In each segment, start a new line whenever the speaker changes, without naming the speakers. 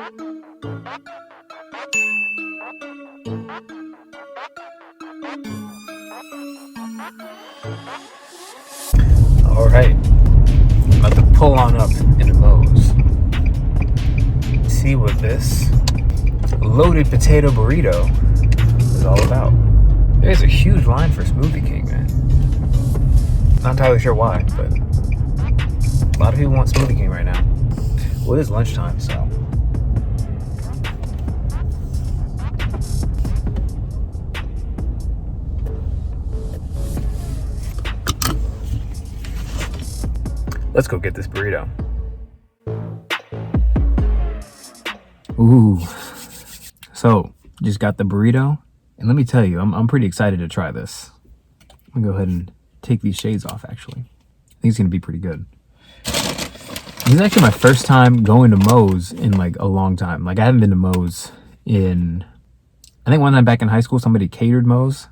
Alright, I'm about to pull on up into Moe's. See what this loaded potato burrito is all about. There's a huge line for Smoothie King, man. Not entirely sure why, but a lot of people want Smoothie King right now. Well, it is lunchtime, so. Let's go get this burrito. Ooh. So, just got the burrito. And let me tell you, I'm pretty excited to try this. I'm gonna go ahead and take these shades off, actually. I think it's gonna be pretty good. This is actually my first time going to Moe's in like a long time. Like I haven't been to Moe's in, I think one time back in high school, somebody catered Moe's.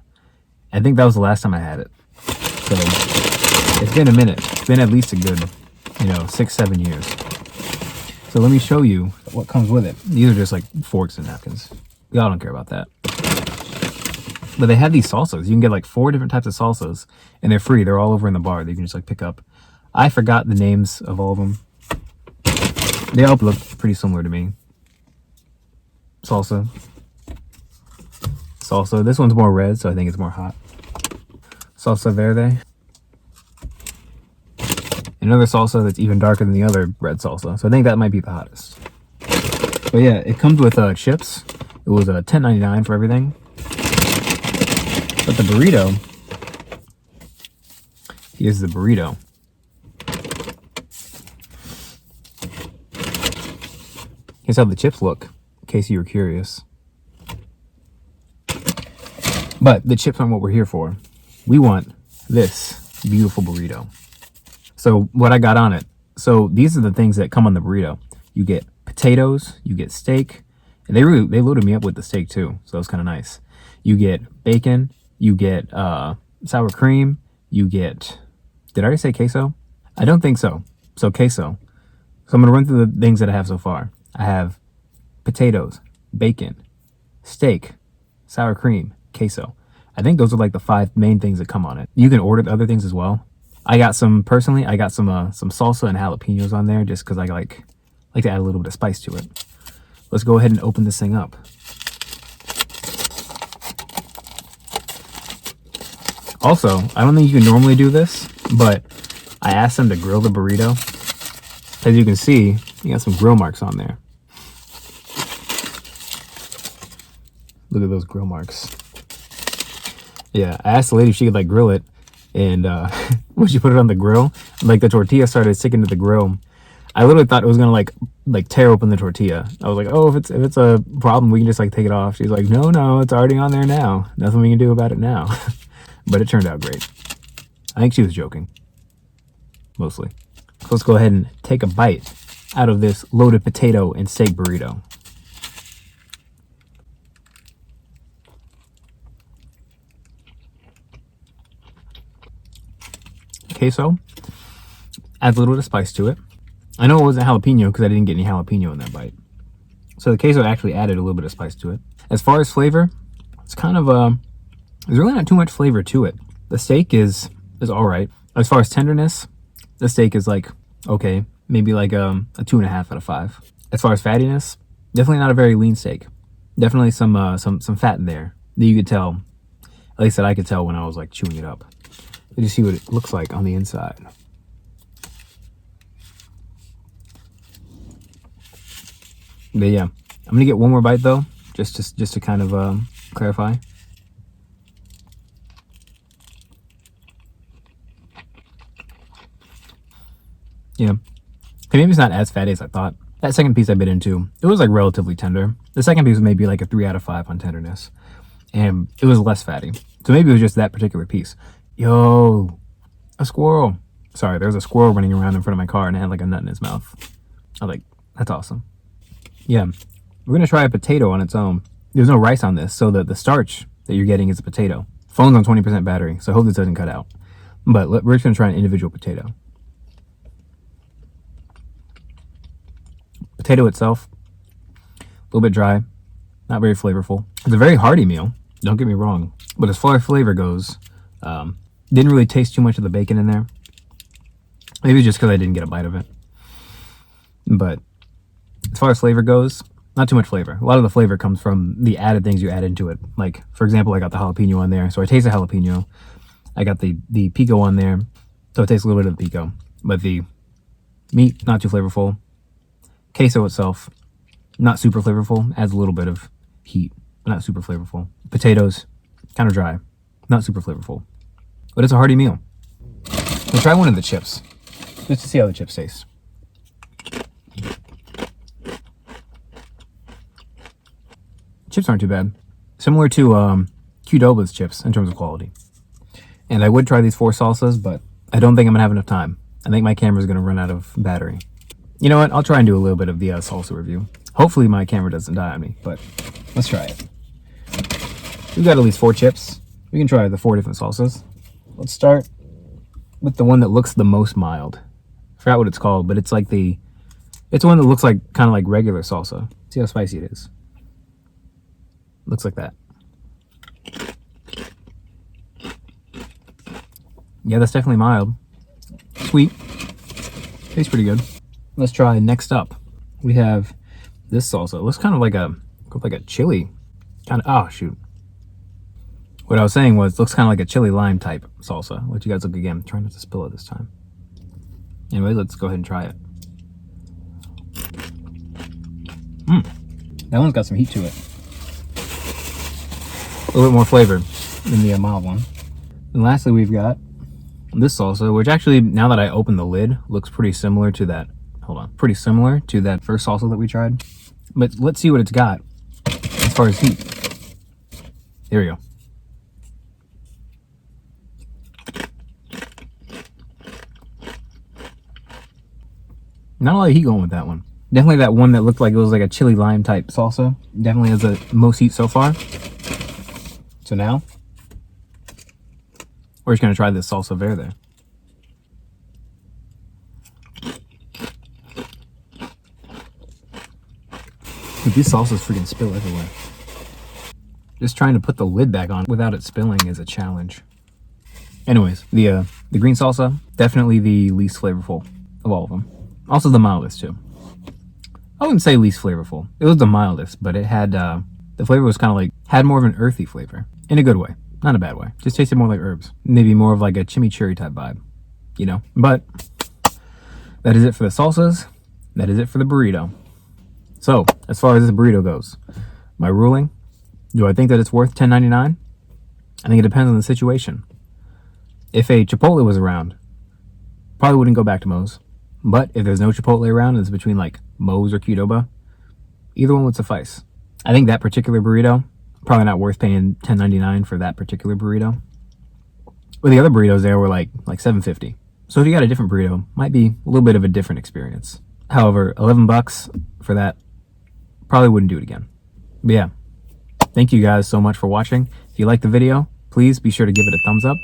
I think that was the last time I had it. So it's been a minute. It's been at least a good, 6-7 years. So let me show you what comes with it. These are just like forks and napkins. Y'all don't care about that. But they have these salsas. You can get like 4 different types of salsas and they're free. They're all over in the bar that you can just like pick up. I forgot the names of all of them. They all look pretty similar to me. Salsa. This one's more red, so I think it's more hot. Salsa verde. Another salsa that's even darker than the other red salsa. So I think that might be the hottest. But yeah, it comes with chips. It was $10.99 for everything. But the burrito, here's the burrito. Here's how the chips look, in case you were curious. But the chips aren't what we're here for. We want this beautiful burrito. So what I got on it. So these are the things that come on the burrito. You get potatoes, you get steak, and they loaded me up with the steak too. So it's kind of nice. You get bacon, you get sour cream, you get, did I already say queso? I don't think so. So queso. So I'm gonna run through the things that I have so far. I have potatoes, bacon, steak, sour cream, queso. I think those are like the 5 main things that come on it. You can order the other things as well. I got some salsa and jalapenos on there just because I like to add a little bit of spice to it. Let's go ahead and open this thing up. Also, I don't think you can normally do this, but I asked them to grill the burrito. As you can see, you got some grill marks on there. Look at those grill marks. Yeah, I asked the lady if she could like grill it, and when she put it on the grill, like the tortilla started sticking to the grill. I literally thought it was gonna like tear open the tortilla. I was like, oh, if it's a problem, we can just like take it off. She's like, no, it's already on there now. Nothing we can do about it now. But it turned out great. I think she was joking, mostly. So let's go ahead and take a bite out of this loaded potato and steak burrito. Queso adds a little bit of spice to it. I know it wasn't jalapeno because I didn't get any jalapeno in that bite. So the queso actually added a little bit of spice to it. As far as flavor, it's kind of there's really not too much flavor to it. The steak is all right. As far as tenderness, the steak is like okay, maybe like a 2.5 out of 5. As far as fattiness, definitely not a very lean steak. Definitely some fat in there that you could tell. At least that I could tell when I was like chewing it up. Let you see what it looks like on the inside. But yeah, I'm gonna get one more bite though, just to kind of clarify. Yeah, maybe it's not as fatty as I thought. That second piece I bit into, it was like relatively tender. The second piece was maybe like a 3 out of 5 on tenderness, and it was less fatty. So maybe it was just that particular piece. Yo, a squirrel. Sorry, there was a squirrel running around in front of my car and it had like a nut in his mouth. I was like, that's awesome. Yeah, we're gonna try a potato on its own. There's no rice on this, so the starch that you're getting is a potato. Phone's on 20% battery, so I hope this doesn't cut out. But we're just gonna try an individual potato. Potato itself, little bit dry, not very flavorful. It's a very hearty meal, don't get me wrong, but as far as flavor goes, didn't really taste too much of the bacon in there. Maybe just because I didn't get a bite of it. But as far as flavor goes, not too much flavor. A lot of the flavor comes from the added things you add into it. Like, for example, I got the jalapeno on there, so I taste the jalapeno. I got the pico on there, so it tastes a little bit of the pico. But the meat, not too flavorful. Queso itself, not super flavorful. Adds a little bit of heat, but not super flavorful. Potatoes, kind of dry, not super flavorful. But it's a hearty meal. We'll try one of the chips, just to see how the chips taste. Chips aren't too bad. Similar to Qdoba's chips in terms of quality. And I would try these 4 salsas, but I don't think I'm going to have enough time. I think my camera's going to run out of battery. You know what? I'll try and do a little bit of the salsa review. Hopefully my camera doesn't die on me, but let's try it. We've got at least 4 chips. We can try the 4 different salsas. Let's start with the one that looks the most mild. I forgot what it's called, but it's like it's one that looks like kind of like regular salsa. See how spicy it is. Looks like that. Yeah, that's definitely mild. Sweet. Tastes pretty good. Let's try next up. We have this salsa. It looks kind of like a chili. Oh shoot. What I was saying was, it looks kind of like a chili lime type salsa. I'll let you guys look again. I'm trying not to spill it this time. Anyway, let's go ahead and try it. That one's got some heat to it. A little bit more flavor than the mild one. And lastly, we've got this salsa, which actually, now that I open the lid, looks pretty similar to that. Hold on. Pretty similar to that first salsa that we tried. But let's see what it's got as far as heat. There we go. Not a lot of heat going with that one. Definitely that one that looked like it was like a chili lime type salsa. Definitely has the most heat so far. So now, we're just going to try this salsa verde. But these salsas freaking spill everywhere. Just trying to put the lid back on without it spilling is a challenge. Anyways, the green salsa, definitely the least flavorful of all of them. Also the mildest too. I wouldn't say least flavorful. It was the mildest, but it had, the flavor was kind of like, had more of an earthy flavor. In a good way, not a bad way. Just tasted more like herbs. Maybe more of like a chimichurri type vibe, you know? But that is it for the salsas. That is it for the burrito. So, as far as this burrito goes, my ruling, do I think that it's worth $10.99? I think it depends on the situation. If a Chipotle was around, probably wouldn't go back to Moe's. But if there's no Chipotle around and it's between like Moe's or Qdoba, either one would suffice. I think that particular burrito, probably not worth paying $10.99 for that particular burrito. But the other burritos there were like $7.50. So if you got a different burrito, might be a little bit of a different experience. However, $11 for that, probably wouldn't do it again. But yeah, thank you guys so much for watching. If you liked the video, please be sure to give it a thumbs up.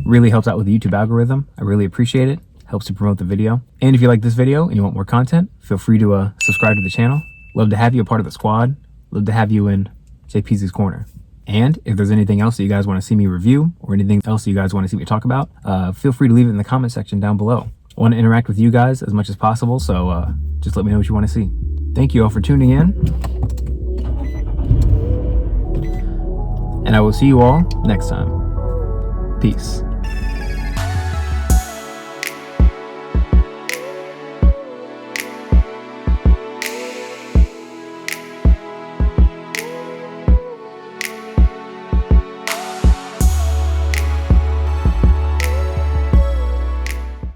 Really helps out with the YouTube algorithm. I really appreciate it. Helps to promote the video. And if you like this video and you want more content, feel free to subscribe to the channel. Love to have you a part of the squad. Love to have you in J.P.Z's corner. And if there's anything else that you guys want to see me review or anything else you guys want to see me talk about, feel free to leave it in the comment section down below. I want to interact with you guys as much as possible, so just let me know what you want to see. Thank you all for tuning in. And I will see you all next time. Peace.